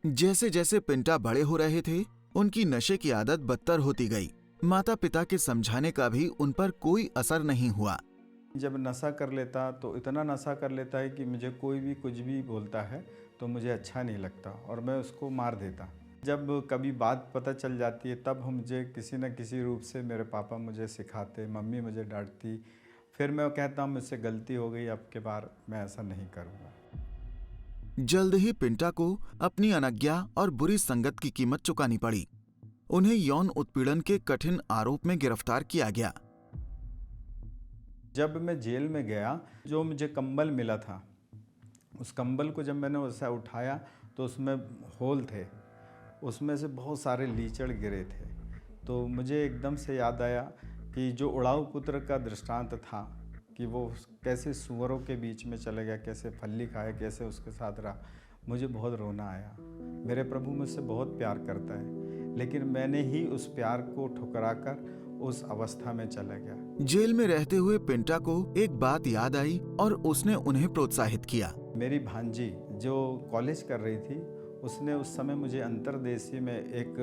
जैसे जैसे पिंटा बड़े हो रहे थे, उनकी नशे की आदत बदतर होती गई। माता पिता के समझाने का भी उन पर कोई असर नहीं हुआ। जब नशा कर लेता तो इतना नशा कर लेता है कि मुझे कोई भी कुछ भी बोलता है तो मुझे अच्छा नहीं लगता और मैं उसको मार देता। जब कभी बात पता चल जाती है तब मुझे किसी न किसी रूप से मेरे पापा मुझे सिखाते, मम्मी मुझे डांटती। फिर मैं कहता हूँ मुझसे गलती हो गई, अब के बार मैं ऐसा नहीं करूँगा। जल्द ही पिंटा को अपनी अनज्ञा और बुरी संगत की कीमत चुकानी पड़ी। उन्हें यौन उत्पीड़न के कठिन आरोप में गिरफ्तार किया गया। जब मैं जेल में गया, जो मुझे कंबल मिला था, उस कंबल को जब मैंने उससे उठाया तो उसमें होल थे, उसमें से बहुत सारे लीचड़ गिरे थे। तो मुझे एकदम से याद आया कि जो उड़ाऊ पुत्र का दृष्टांत था कि वो कैसे सूअरों के बीच में चले गया, कैसे फल्ली खाया, कैसे उसके साथ रहा। मुझे बहुत रोना आया। मेरे प्रभु मुझसे बहुत प्यार करता है, लेकिन मैंने ही उस प्यार को ठुकरा कर उस अवस्था में चला गया। जेल में रहते हुए पिंटा को एक बात याद आई और उसने उन्हें प्रोत्साहित किया। मेरी भांजी जो कॉलेज कर रही थी, उसने उस समय मुझे अंतर्देशीय में एक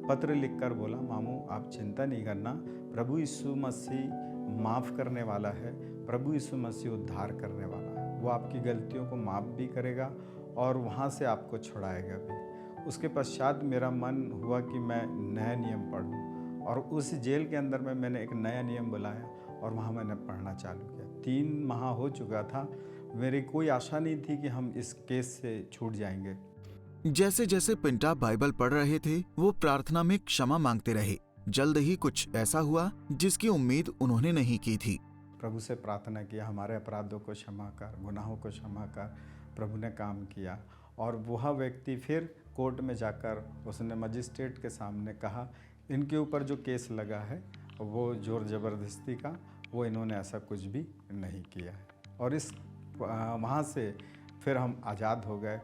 पत्र लिखकर बोला, मामू आप चिंता नहीं करना, प्रभु यीशु मसीह माफ़ करने वाला है, प्रभु यीशु मसीह उद्धार करने वाला है। वो आपकी गलतियों को माफ़ भी करेगा और वहाँ से आपको छुड़ाएगा भी। उसके पश्चात मेरा मन हुआ कि मैं नया नियम पढ़ूँ और उस जेल के अंदर में मैंने एक नया नियम बुलाया और वहाँ मैंने पढ़ना चालू किया। 3 माह हो चुका था। मेरी कोई आशा नहीं थी कि हम इस केस से छूट जाएंगे। जैसे जैसे पिंटा बाइबल पढ़ रहे थे, वो प्रार्थना में क्षमा मांगते रहे। जल्द ही कुछ ऐसा हुआ जिसकी उम्मीद उन्होंने नहीं की थी। प्रभु से प्रार्थना किया, हमारे अपराधों को क्षमा कर, गुनाहों को क्षमा कर। प्रभु ने काम किया और वह व्यक्ति फिर कोर्ट में जाकर उसने मजिस्ट्रेट के सामने कहा, इनके ऊपर जो केस लगा है वो जोर ज़बरदस्ती का, वो इन्होंने ऐसा कुछ भी नहीं किया है। और इस वहाँ से फिर हम आज़ाद हो गए।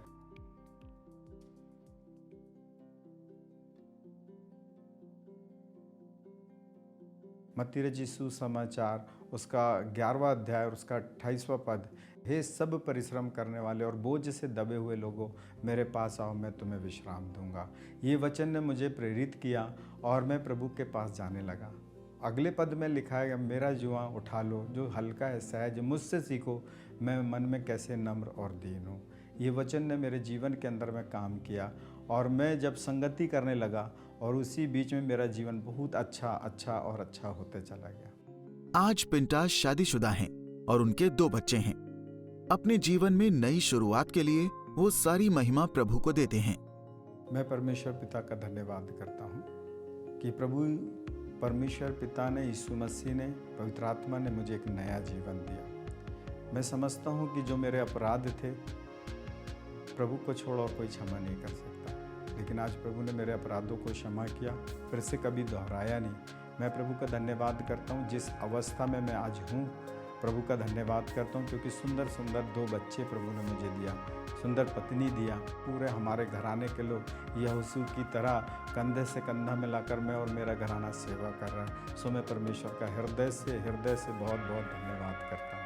मत्ती रचित यीशु समाचार उसका 11वां अध्याय और उसका 28वां पद, हे सब परिश्रम करने वाले और बोझ से दबे हुए लोगों, मेरे पास आओ, मैं तुम्हें विश्राम दूंगा। ये वचन ने मुझे प्रेरित किया और मैं प्रभु के पास जाने लगा। अगले पद में लिखा है, मेरा जुआ उठा लो जो हल्का है सहज, मुझसे सीखो मैं मन में कैसे नम्र और दीन हूँ। ये वचन ने मेरे जीवन के अंदर में काम किया और मैं जब संगति करने लगा और उसी बीच में मेरा जीवन बहुत अच्छा और अच्छा होते चला गया। आज पिंटा शादीशुदा हैं और उनके 2 बच्चे हैं। अपने जीवन में नई शुरुआत के लिए वो सारी महिमा प्रभु को देते हैं। मैं परमेश्वर पिता का धन्यवाद करता हूँ कि प्रभु परमेश्वर पिता ने, यीशु मसीह ने, पवित्र आत्मा ने मुझे एक नया जीवन दिया। मैं समझता हूँ कि जो मेरे अपराध थे, प्रभु को छोड़ और कोई क्षमा नहीं कर सकता, लेकिन आज प्रभु ने मेरे अपराधों को क्षमा किया, फिर से कभी दोहराया नहीं। मैं प्रभु का धन्यवाद करता हूँ जिस अवस्था में मैं आज हूँ। प्रभु का धन्यवाद करता हूँ क्योंकि सुंदर सुंदर 2 बच्चे प्रभु ने मुझे दिया, सुंदर पत्नी दिया। पूरे हमारे घराने के लोग यहोशू की तरह कंधे से कंधा मिलाकर मैं और मेरा घराना सेवा कर रहा है। सो मैं परमेश्वर का हृदय से बहुत बहुत धन्यवाद करता हूँ।